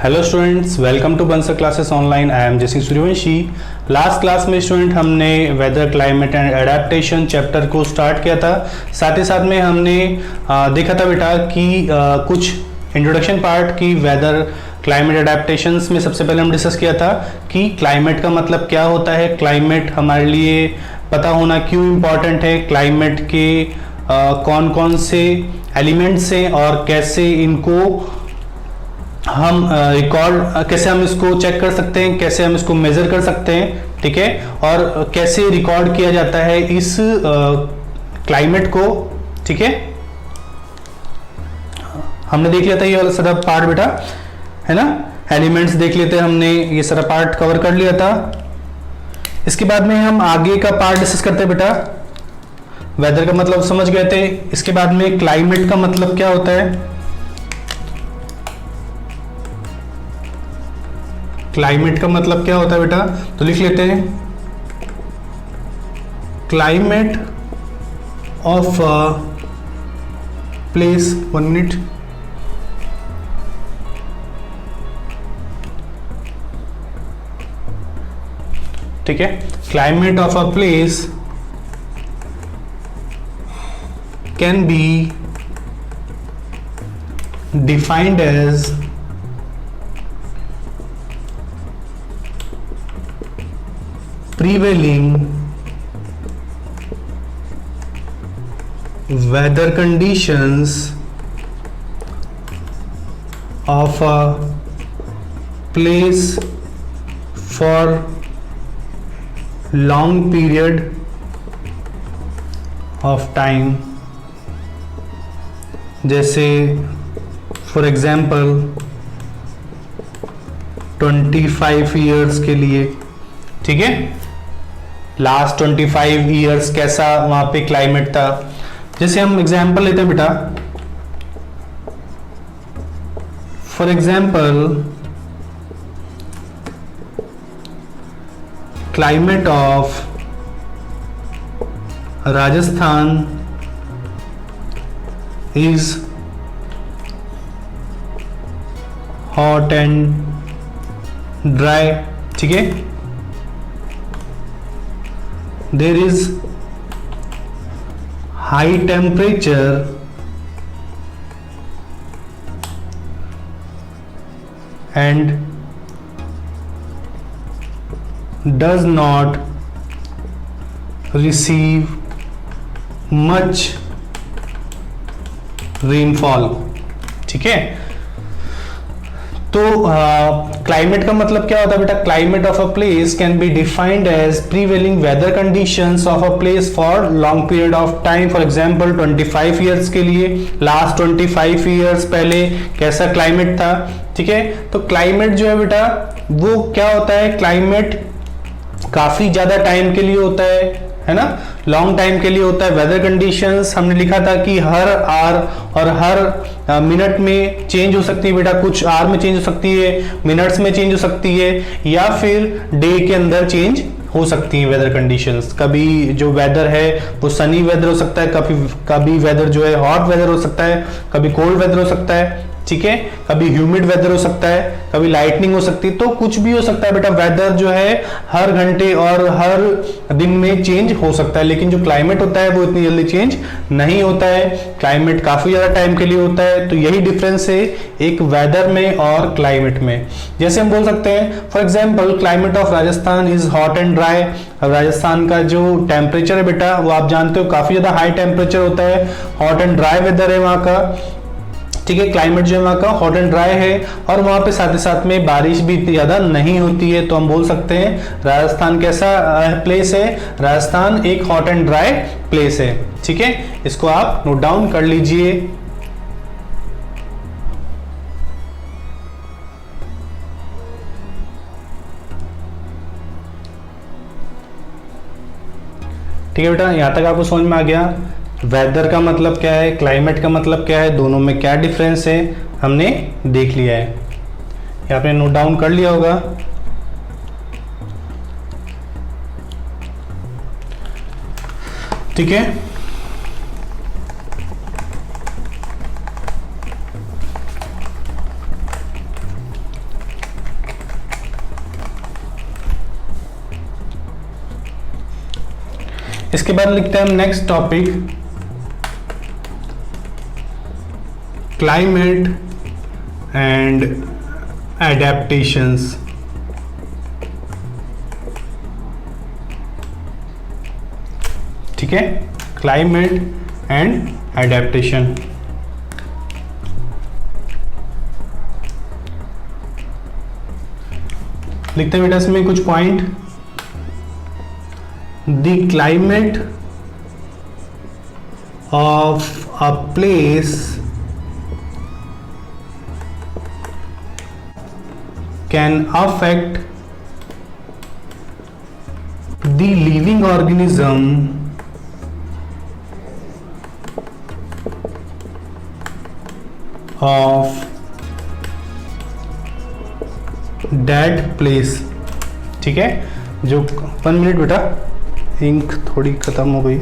Hello students, welcome to Bansal classes online. I am Jaisi Suryavanshi. Last class में student हमने weather, climate and adaptation chapter को start किया था। साथ ही साथ में हमने देखा था बेटा कि कुछ इंट्रोडक्शन पार्ट की वेदर, क्लाइमेट, एडेप्टेशंस में सबसे पहले हम डिस्कस किया था कि क्लाइमेट का मतलब क्या होता है, क्लाइमेट हमारे लिए पता होना क्यों इम्पॉर्टेंट है, क्लाइमेट के कौन कौन से एलिमेंट्स हैं और कैसे इनको हम रिकॉर्ड, कैसे हम इसको चेक कर सकते हैं, कैसे हम इसको मेजर कर सकते हैं, ठीक है, और कैसे रिकॉर्ड किया जाता है इस क्लाइमेट को, ठीक है। हमने देख लिया था ये वाला सारा पार्ट बेटा, है ना। एलिमेंट्स देख लेते हैं, हमने ये सारा पार्ट कवर कर लिया था। इसके बाद में हम आगे का पार्ट डिस्कस करते हैं बेटा। वेदर का मतलब समझ गए थे। इसके बाद में क्लाइमेट का मतलब क्या होता है, क्लाइमेट का मतलब क्या होता है बेटा, तो लिख लेते हैं क्लाइमेट ऑफ प्लेस, 1 मिनट, ठीक है। Climate of a place can be defined as prevailing weather conditions of a place for long period of time। जैसे फॉर एग्जाम्पल 25 ईयर्स के लिए, ठीक है। लास्ट 25 ईयर्स कैसा वहां पे क्लाइमेट था। जैसे हम एग्जांपल लेते हैं बेटा, for example climate of Rajasthan is hot and dry, ठीक है। There is high temperature and does not receive much rainfall, ठीक है। तो क्लाइमेट का मतलब क्या होता है बेटा, climate of a place can be defined as prevailing weather conditions of a place for long period of time. For example 25 years के लिए, लास्ट 25 ईयर्स पहले कैसा क्लाइमेट था, ठीक है। तो क्लाइमेट जो है बेटा वो क्या होता है, क्लाइमेट काफी ज्यादा टाइम के लिए होता है ना, लॉन्ग टाइम के लिए होता है। वेदर कंडीशंस हमने लिखा था कि हर आवर और हर मिनट में चेंज हो सकती है बेटा, कुछ आवर में चेंज हो सकती है, मिनट्स में चेंज हो सकती है, या फिर डे के अंदर चेंज हो सकती है वेदर कंडीशंस। कभी जो वेदर है वो सनी वेदर हो सकता है, कभी वेदर जो है हॉट वेदर हो सकता है, कभी कोल्ड वेदर हो सकता है, ठीक है। कभी ह्यूमिड वेदर हो सकता है, कभी लाइटनिंग हो सकती है, तो कुछ भी हो सकता है बेटा। वेदर जो है हर घंटे और हर दिन में चेंज हो सकता है, लेकिन जो क्लाइमेट होता है वो इतनी जल्दी चेंज नहीं होता है। क्लाइमेट काफी ज्यादा टाइम के लिए होता है। तो यही डिफरेंस है एक वेदर में और क्लाइमेट में। जैसे हम बोल सकते हैं for example climate of Rajasthan is hot and dry. Rajasthan का जो टेम्परेचर है बेटा वो आप जानते हो काफी ज्यादा हाई टेम्परेचर होता है, हॉट एंड ड्राई वेदर है वहां का, ठीक है। क्लाइमेट जो है वहाँ का हॉट एंड ड्राई है, और वहाँ पे साथ ही साथ में बारिश भी इतनी ज़्यादा नहीं होती है। तो हम बोल सकते हैं राजस्थान कैसा प्लेस है, राजस्थान एक हॉट एंड ड्राई प्लेस है, ठीक है। इसको आप नोट डाउन कर लीजिए। ठीक है बेटा, यहां तक आपको समझ में आ गया वेदर का मतलब क्या है, क्लाइमेट का मतलब क्या है, दोनों में क्या डिफरेंस है, हमने देख लिया है। ये आपने नोट डाउन कर लिया होगा। ठीक है। इसके बाद लिखते हैं हम next topic, climate and adaptations. ठीक है, क्लाइमेट एंड एडेप्टेशन। लिखते हैं बेटा इसमें कुछ point. The climate of a place can affect the living organism of that place. ठीक है, जो 1 मिनट बेटा, इंक थोड़ी खत्म हो गई।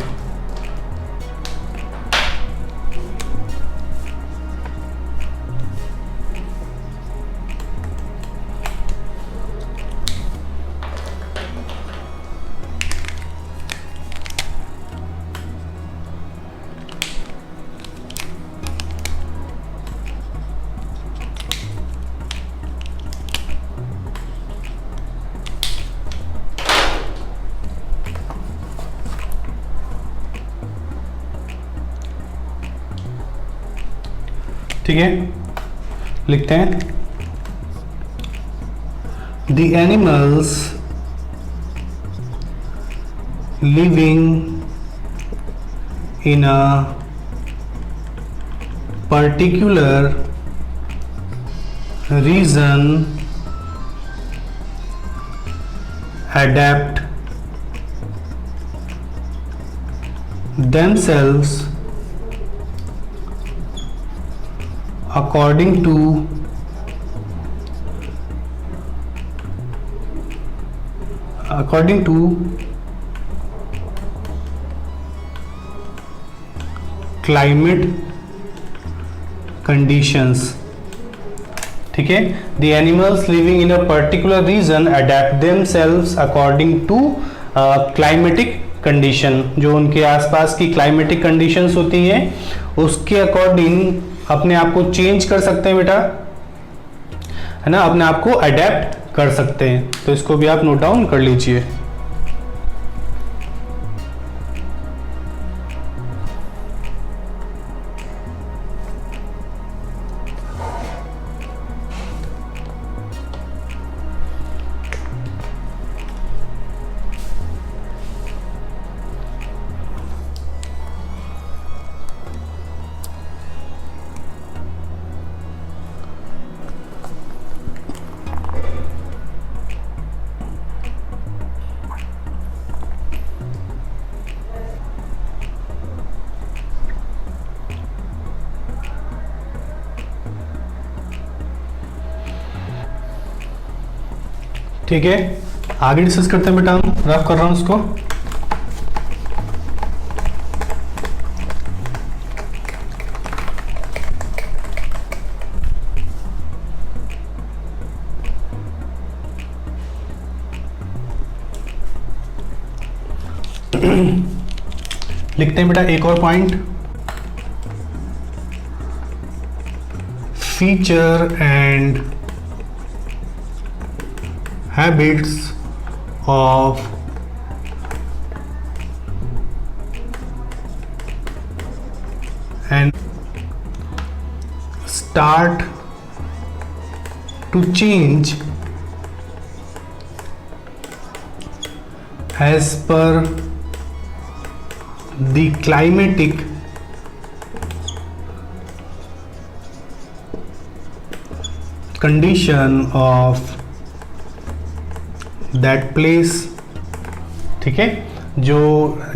ठीक है, लिखते हैं the animals living in a particular region adapt themselves according to climate conditions। ठीक है, the animals living in a particular region adapt themselves according to climatic condition। जो उनके आसपास की climatic conditions होती हैं उसके अकॉर्डिंग अपने आप को चेंज कर सकते हैं बेटा, है ना, अपने आप को अडेप्ट कर सकते हैं। तो इसको भी आप नोट डाउन कर लीजिए। ठीक है, आगे डिस्कस करते हैं बेटा, हम रफ कर रहा हूं उसको। लिखते हैं बेटा एक और point, feature and habits of and start to change as per the climatic condition of that place. ठीक है, जो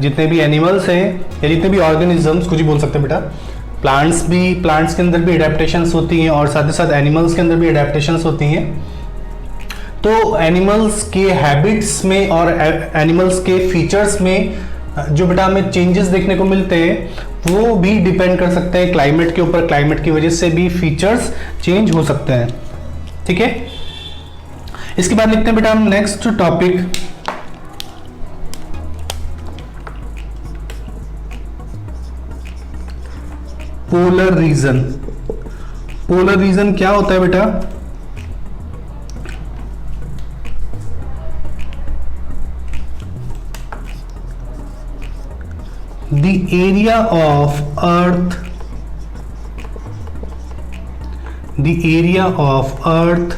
जितने भी एनिमल्स हैं या जितने भी ऑर्गेनिजम्स, कुछ ही बोल सकते हैं बेटा, प्लांट्स के अंदर भी एडेप्टेशंस होती हैं और साथ ही साथ एनिमल्स के अंदर भी एडेप्टेशंस होती हैं। तो एनिमल्स के हैबिट्स में और एनिमल्स के फीचर्स में जो बेटा हमें चेंजेस देखने को मिलते हैं वो भी डिपेंड कर सकते हैं क्लाइमेट के ऊपर। क्लाइमेट की वजह से भी फीचर्स चेंज हो सकते हैं। ठीक है, इसके बाद लिखते हैं बेटा हम next topic, polar region. Polar region क्या होता है बेटा? The area of earth, the area of earth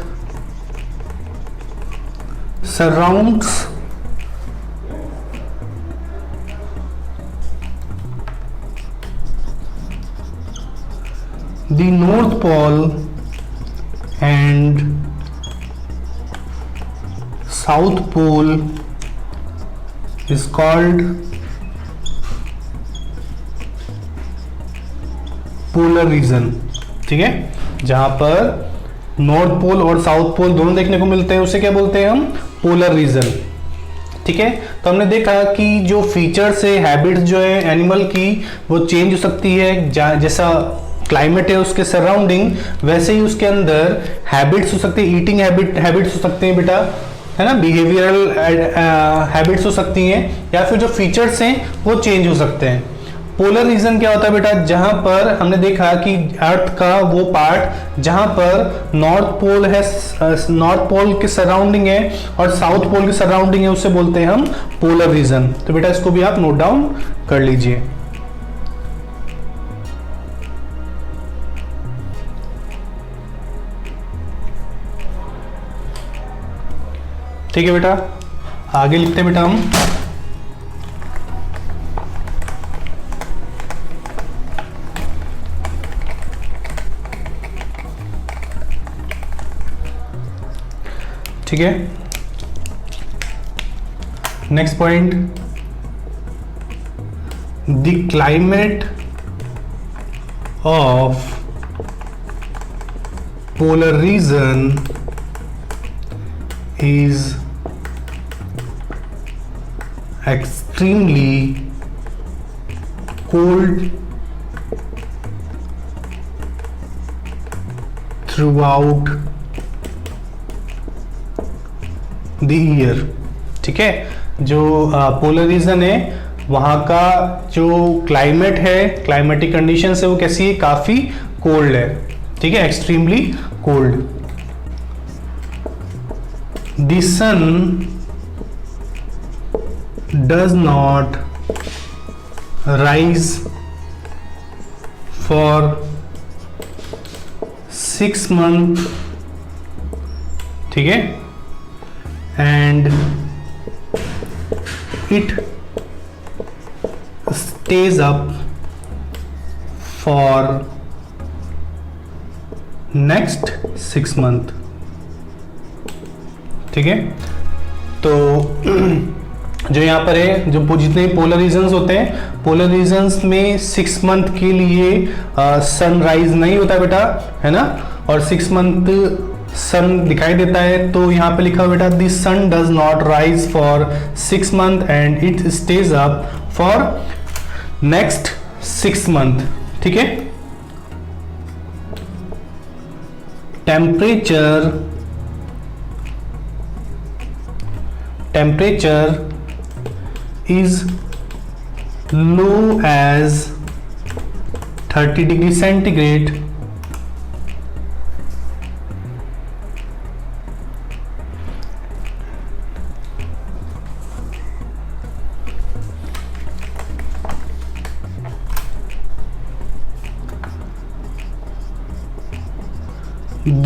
surrounds the North Pole and South Pole is called polar region. ठीक है, जहां पर नॉर्थ पोल और साउथ पोल दोनों देखने को मिलते हैं उसे क्या बोलते हैं हम? Polar region. ठीक है, तो हमने देखा कि जो फीचर्स है, हैबिट्स जो है एनिमल की, वो चेंज हो सकती है। जैसा क्लाइमेट है उसके सराउंडिंग, वैसे ही उसके अंदर हैबिट्स हो सकती है। ईटिंग हैबिट्स हो सकते हैं बेटा, है ना, बिहेवियरल हैबिट्स हो सकती हैं, या फिर जो फीचर्स हैं वो चेंज हो सकते हैं। पोलर रीजन क्या होता है बेटा? जहां पर हमने देखा कि अर्थ का वो पार्ट जहां पर नॉर्थ पोल है, नॉर्थ पोल के सराउंडिंग है और साउथ पोल के सराउंडिंग है, उसे बोलते हैं हम पोलर रीजन। तो बेटा इसको भी आप नोट डाउन कर लीजिए। ठीक है बेटा, आगे लिखते हैं बेटा हम। ठीक है, next point, the climate of polar region is extremely cold throughout the year। ठीक है, जो पोलर रीजन है वहां का जो क्लाइमेट है, क्लाइमेटिक कंडीशंस है, वो कैसी है? काफी कोल्ड है। ठीक है, extremely cold. The sun does not rise for 6 months। ठीक है, and it stays up for next 6 months। ठीक है, तो जो यहाँ पर है, जो जितने पोलर रीजन्स होते हैं, पोलर रीजन्स में 6 मंथ के लिए सनराइज नहीं होता है बेटा, है ना, और 6 मंथ सन दिखाई देता है। तो यहाँ पे लिखा हुआ बेटा, the sun does not rise for 6 month and it stays up for next 6 month. ठीक है, temperature is low as 30 degree centigrade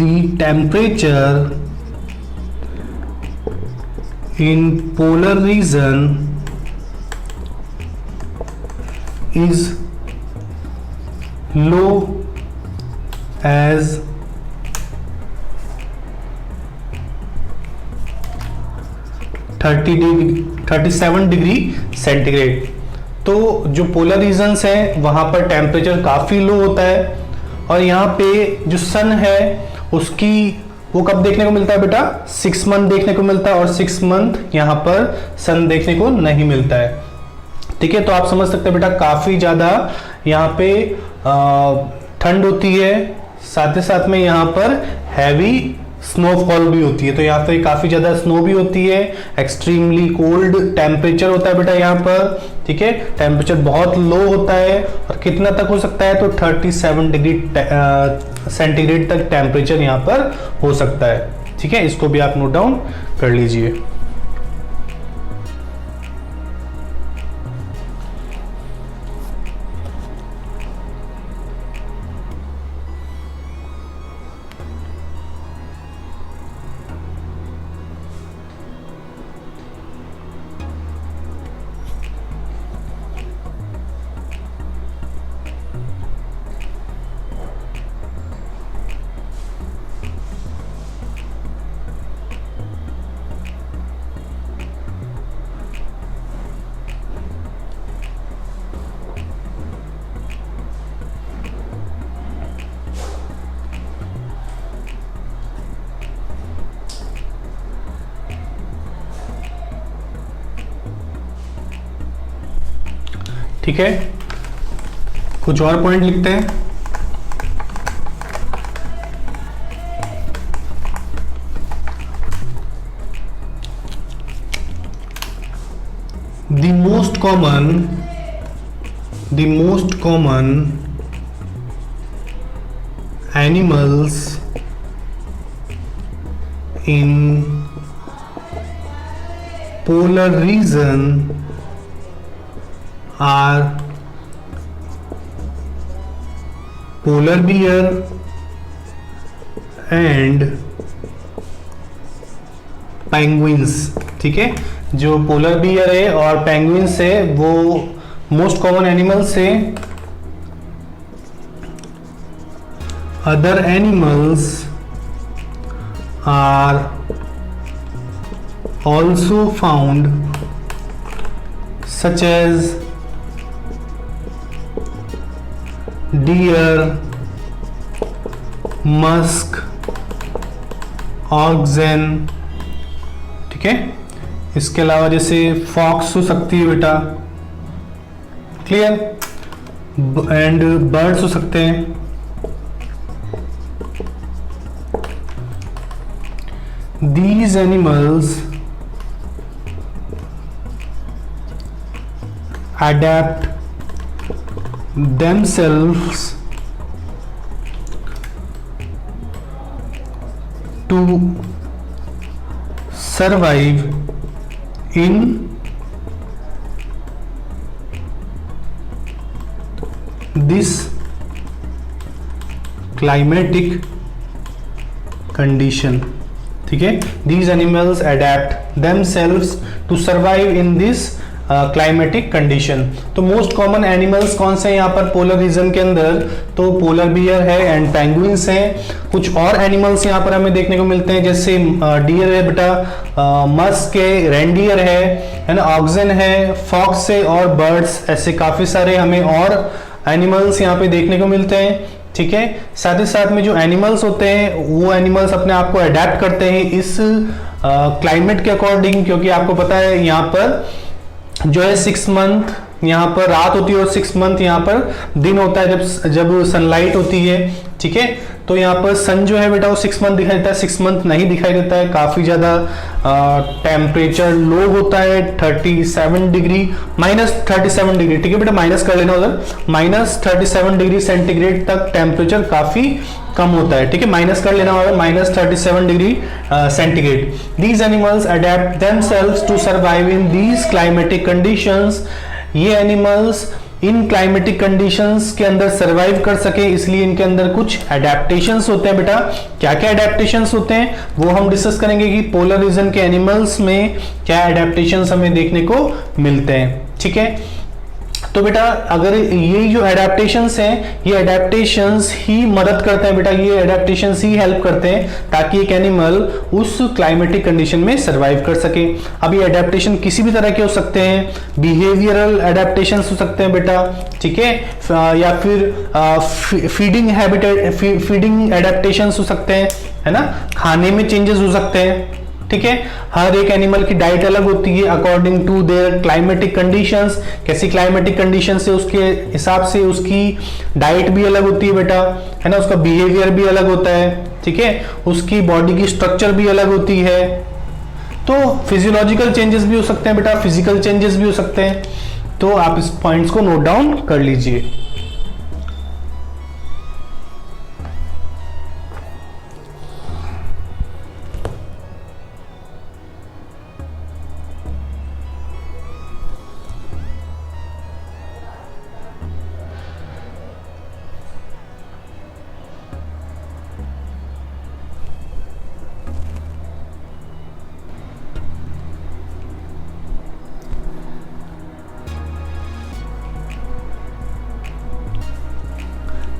the temperature in polar region is low as 37 degree centigrade. तो जो पोलर रीजन्स हैं वहां पर temperature काफी लो होता है, और यहाँ पे जो सन है उसकी वो कब देखने को मिलता है बेटा? 6 मंथ देखने को मिलता है, और 6 मंथ यहाँ पर सन देखने को नहीं मिलता है। ठीक है, तो आप समझ सकते हैं बेटा काफी ज्यादा यहाँ पे ठंड होती है, साथ ही साथ में यहाँ पर हैवी स्नोफॉल भी होती है। तो यहाँ पे काफी ज्यादा स्नो भी होती है, एक्सट्रीमली कोल्ड टेम्परेचर होता है बेटा यहाँ पर, ठीक है, टेम्परेचर बहुत लो होता है और कितना तक हो सकता है, तो 37 डिग्री सेंटीग्रेड तक टेम्परेचर यहाँ पर हो सकता है, ठीक है, इसको भी आप नोट डाउन कर लीजिए। ठीक है, कुछ और पॉइंट लिखते हैं। The most common animals in polar region are polar bear and penguins, ठीक है, जो पोलर बियर है और पेंगुइन्स है वो मोस्ट कॉमन एनिमल्स है। Other animals are also found such as deer, musk, oxen, ठीक है, इसके अलावा जैसे फॉक्स हो सकती है बेटा, क्लियर, एंड बर्ड्स हो सकते हैं। These animals adapt themselves to survive in this climatic condition, ठीक है, these animals adapt themselves to survive in this climatic condition. तो मोस्ट कॉमन एनिमल्स कौन से हैं यहाँ पर पोलर रीजन के अंदर, तो पोलर बियर है एंड पेंगुइन्स हैं। कुछ और एनिमल्स यहाँ पर हमें देखने को मिलते हैं, जैसे डियर है बेटा, मस्क है, रेंडियर है ना, ऑक्सन है, फॉक्स है और बर्ड्स, ऐसे काफी सारे हमें और एनिमल्स यहाँ पे देखने को मिलते हैं, ठीक है। साथ ही साथ में जो एनिमल्स होते हैं वो एनिमल्स अपने आप को अडेप्ट करते हैं इस क्लाइमेट के अकॉर्डिंग, क्योंकि आपको पता है यहाँ पर जो है 6 मंथ यहाँ पर रात होती है और 6 मंथ यहाँ पर दिन होता है जब सनलाइट होती है, ठीक है। तो यहाँ पर सन जो है बेटा वो 6 मंथ दिखाई देता है, 6 मंथ नहीं दिखाई देता है, काफी ज्यादा टेम्परेचर लो होता है, 37 डिग्री, -37 डिग्री, ठीक है बेटा, माइनस कर लेना उधर, -37 डिग्री सेंटीग्रेड तक टेम्परेचर काफी कम होता है, ठीक है, माइनस कर लेना होगा, -37 degree centigrade. These animals adapt themselves to survive in these climatic conditions. ये एनिमल्स इन क्लाइमेटिक कंडीशंस के अंदर सरवाइव कर सके, इसलिए इनके अंदर कुछ एडेप्टेशंस होते हैं बेटा। क्या क्या एडेप्टेशंस होते हैं वो हम डिस्कस करेंगे कि पोलर रीजन के एनिमल्स में क्या एडेप्टेशंस हमें देखने को मिलते हैं, ठीक है। तो बेटा अगर ये जो एडेप्टेशंस हैं, ये एडेप्टेशंस ही मदद करते हैं बेटा, ये एडेप्टेशंस ही हेल्प करते हैं ताकि एक एनिमल उस क्लाइमेटिक कंडीशन में सरवाइव कर सके। अब ये एडेप्टेशन किसी भी तरह के हो सकते हैं, बिहेवियरल एडेप्टेशंस हो सकते हैं बेटा, ठीक है, या फिर फीडिंग एडेप्टेशंस हो सकते हैं, है ना, खाने में चेंजेस हो सकते हैं, ठीक है। हर एक एनिमल की डाइट अलग होती है according to their climatic conditions, कैसी क्लाइमेटिक कंडीशन से उसके हिसाब से उसकी डाइट भी अलग होती है बेटा, है ना, उसका बिहेवियर भी अलग होता है, ठीक है, उसकी बॉडी की स्ट्रक्चर भी अलग होती है। तो फिजियोलॉजिकल चेंजेस भी हो सकते हैं बेटा, फिजिकल चेंजेस भी हो सकते हैं। तो आप इस पॉइंट्स को नोट डाउन कर लीजिए।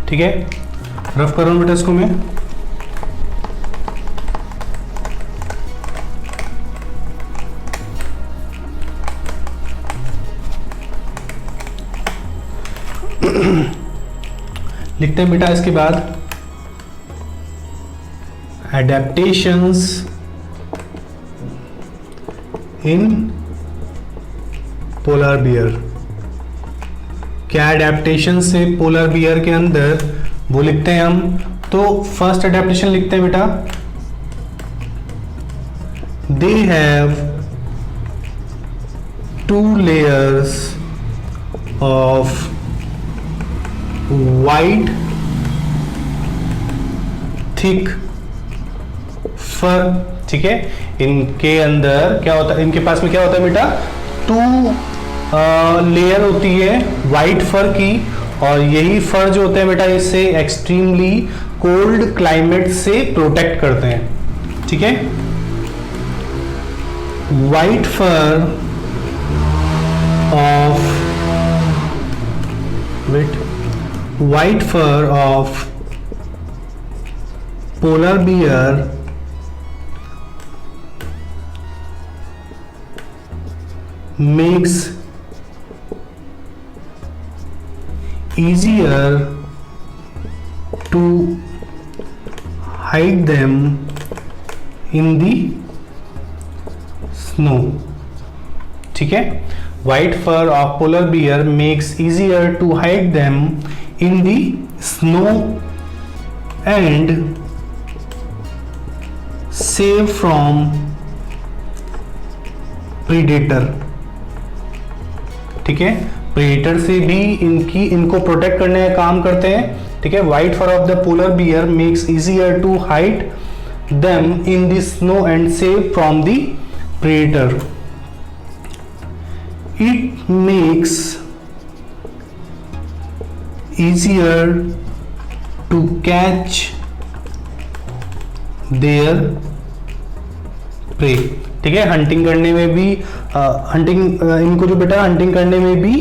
ठीक है, रफ कर रहा हूं बेटा इसको मैं। लिखते हैं बेटा इसके बाद एडेप्टेशंस इन पोलर बियर। क्या एडेप्टेशन से पोलर बियर के अंदर वो लिखते हैं हम। तो फर्स्ट एडेप्टेशन लिखते हैं बेटा, they have 2 layers of white thick fur. ठीक है, इनके अंदर क्या होता है, इनके पास में क्या होता है बेटा, 2 लेयर होती है वाइट फर की, और यही फर जो होते हैं बेटा इससे एक्सट्रीमली कोल्ड क्लाइमेट से प्रोटेक्ट करते हैं। ठीक है, white fur of white fur of polar bear makes easier to hide them in the snow। ठीक है, white fur of polar bear makes easier to hide them in the snow and save from predator। ठीक है, predator से भी इनको protect करने का काम करते हैं। ठीक है, white fur of the polar bear makes easier to hide them in the snow and save from the predator. It makes easier to catch their prey। ठीक है, हंटिंग करने में भी इनको जो बेटा हंटिंग करने में भी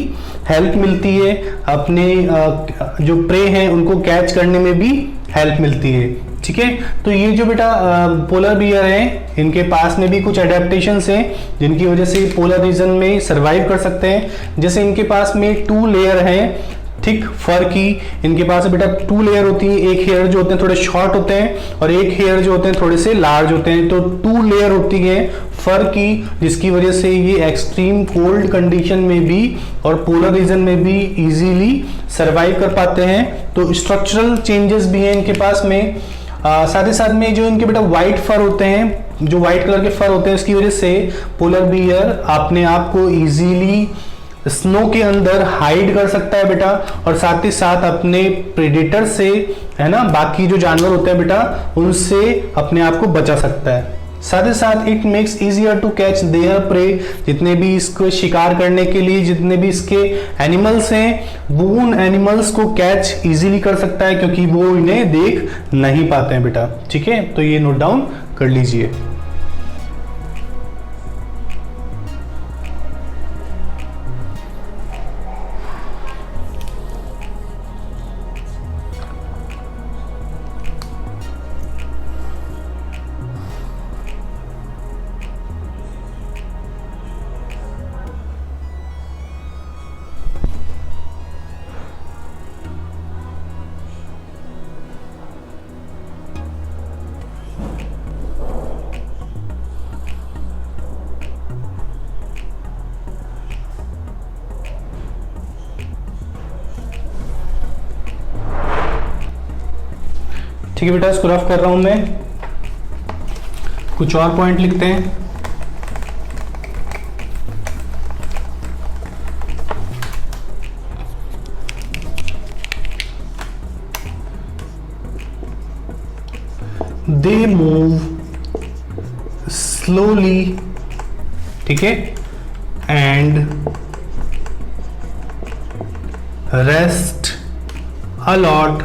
हेल्प मिलती है, अपने जो प्रे हैं उनको कैच करने में भी हेल्प मिलती है। ठीक है, तो ये जो बेटा पोलर बियर है इनके पास में भी कुछ एडेप्टेशंस हैं जिनकी वजह से पोलर रीजन में सरवाइव कर सकते हैं। जैसे इनके पास में 2 लेयर हैं थिक फर की, इनके पास बेटा 2 लेयर होती है, एक हेयर जो होते हैं थोड़े शॉर्ट होते हैं और एक हेयर जो होते हैं थोड़े से लार्ज होते हैं। तो 2 लेयर होती है फर की, जिसकी वजह से ये एक्सट्रीम कोल्ड कंडीशन में भी और पोलर रीजन में भी इजीली सरवाइव कर पाते हैं। तो स्ट्रक्चरल चेंजेस भी हैं इनके पास में। साथ ही साथ में जो इनके बेटा व्हाइट फर होते हैं, जो व्हाइट कलर के फर होते हैं, इसकी वजह से पोलर बियर अपने आप को इजीली स्नो के अंदर हाइड कर सकता है बेटा, और साथ ही साथ अपने प्रेडेटर से, है ना, बाकी जो जानवर होते हैं बेटा उनसे अपने आप को बचा सकता है। साथ ही साथ it makes easier to catch their prey, जितने भी इसको शिकार करने के लिए जितने भी इसके एनिमल्स हैं वो उन एनिमल्स को कैच इजीली कर सकता है क्योंकि वो इन्हें देख नहीं पाते हैं बेटा। ठीक है, तो ये नोट डाउन कर लीजिए। ठीक है बेटा, इसको रफ कर रहा हूं मैं, कुछ और पॉइंट लिखते हैं। दे मूव स्लोली, ठीक है, and rest a lot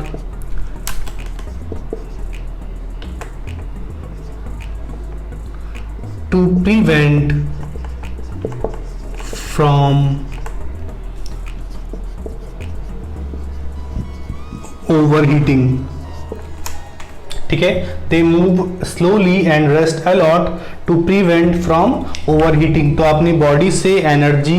to prevent from overheating, ठीक है। They move slowly and rest a lot to prevent from overheating. तो अपनी बॉडी से एनर्जी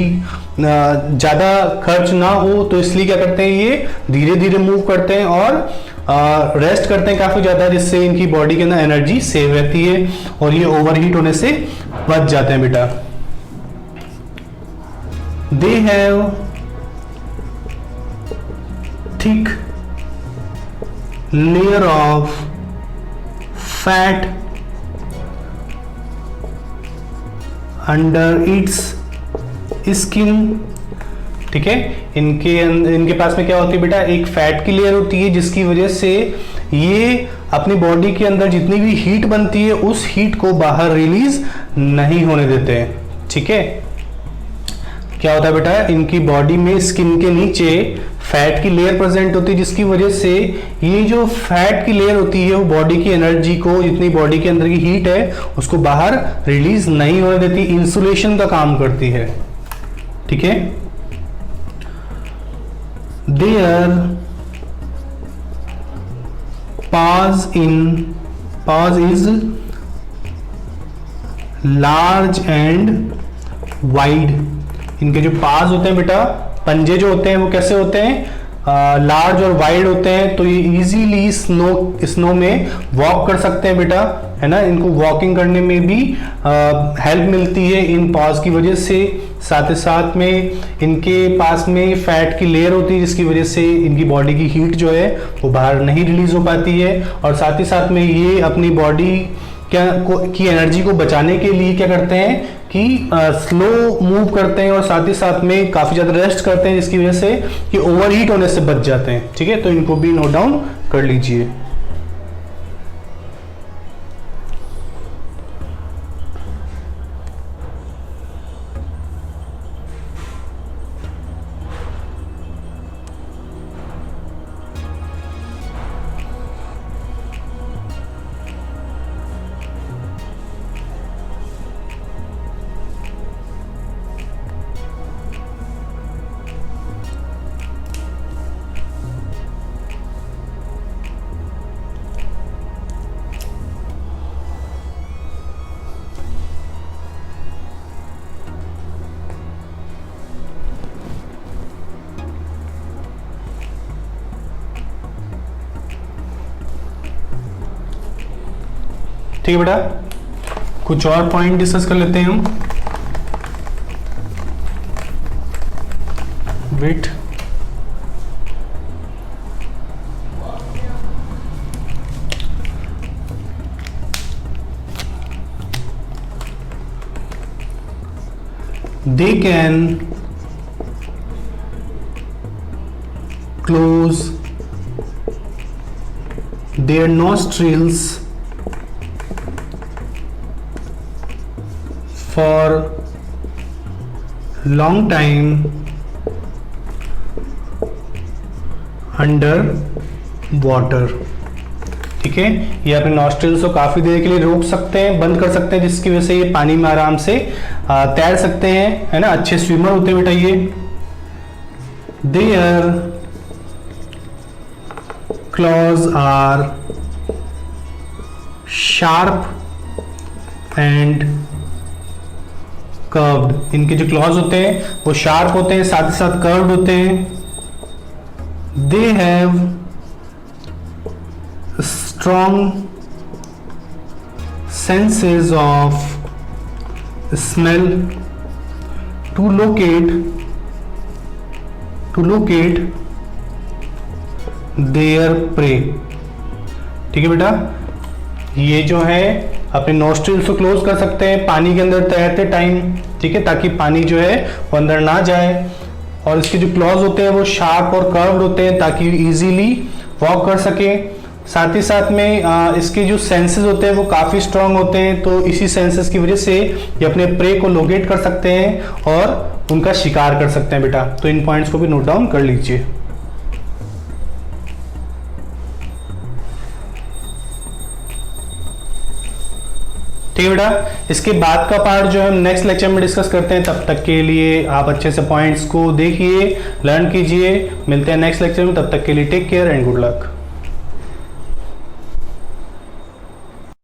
ज़्यादा खर्च ना हो, तो इसलिए क्या करते हैं, ये धीरे धीरे मूव करते हैं और रेस्ट करते हैं काफ़ी ज़्यादा, जिससे इनकी बॉडी के अंदर एनर्जी सेव रहती है और ये ओवरहीट होने से बच जाते हैं बेटा। They have thick layer of fat under its skin, ठीक है। इनके पास में क्या होती है बेटा, एक फैट की लेयर होती है, जिसकी वजह से ये अपनी बॉडी के अंदर जितनी भी हीट बनती है उस हीट को बाहर रिलीज नहीं होने देते हैं, ठीक है। क्या होता है बेटा, इनकी बॉडी में स्किन के नीचे फैट की लेयर प्रेजेंट होती है, जिसकी वजह से ये जो फैट की लेयर होती है वो बॉडी की एनर्जी को, जितनी बॉडी के अंदर की हीट है उसको बाहर रिलीज नहीं होने देती, इंसुलेशन का काम करती है, ठीक है। देयर पाज इज लार्ज एंड वाइड। इनके जो पाज होते हैं बेटा, पंजे जो होते हैं वो कैसे होते हैं, लार्ज और वाइड होते हैं, तो ये इजीली स्नो में वॉक कर सकते हैं बेटा, है ना। इनको वॉकिंग करने में भी हेल्प मिलती है इन पॉज की वजह से। साथ ही साथ में इनके पास में फैट की लेयर होती है, जिसकी वजह से इनकी बॉडी की हीट जो है वो बाहर नहीं रिलीज हो पाती है, और साथ ही साथ में ये अपनी बॉडी की एनर्जी को बचाने के लिए क्या करते हैं कि स्लो मूव करते हैं और साथ ही साथ में काफ़ी ज़्यादा रेस्ट करते हैं, जिसकी वजह से कि ओवरहीट होने से बच जाते हैं, ठीक है। तो इनको भी नोट डाउन कर लीजिए। ठीक है बेटा, कुछ और पॉइंट डिस्कस कर लेते हैं हम। Wait, they can close their nostrils for long time under water, ठीक है। ये अपने नॉस्ट्रिल्स को काफी देर के लिए रोक सकते हैं, बंद कर सकते हैं, जिसकी वजह से ये पानी में आराम से तैर सकते हैं, है ना। अच्छे स्विमर होते हैं बेटा ये। Their claws are sharp and curved. इनके जो क्लॉज होते हैं वो शार्प होते हैं, साथ ही साथ कर्व्ड होते हैं। They have strong senses of smell to locate their prey, ठीक है बेटा, ये जो है अपने नोस्ट्रिल्स को क्लोज कर सकते हैं पानी के अंदर तैरते टाइम, ठीक है, ताकि पानी जो है वो अंदर ना जाए। और इसके जो क्लॉज होते हैं वो शार्प और कर्व्ड होते हैं ताकि इजीली वॉक कर सके। साथ ही साथ में इसके जो सेंसेस होते हैं वो काफ़ी स्ट्रांग होते हैं, तो इसी सेंसेस की वजह से ये अपने प्रे को लोकेट कर सकते हैं और उनका शिकार कर सकते हैं बेटा। तो इन पॉइंट्स को भी नोट डाउन कर लीजिए। ठीक है बेटा, इसके बाद का पार्ट जो है हम नेक्स्ट लेक्चर में डिस्कस करते हैं। तब तक के लिए आप अच्छे से पॉइंट्स को देखिए, लर्न कीजिए। मिलते हैं नेक्स्ट लेक्चर में, तब तक के लिए take care and good luck.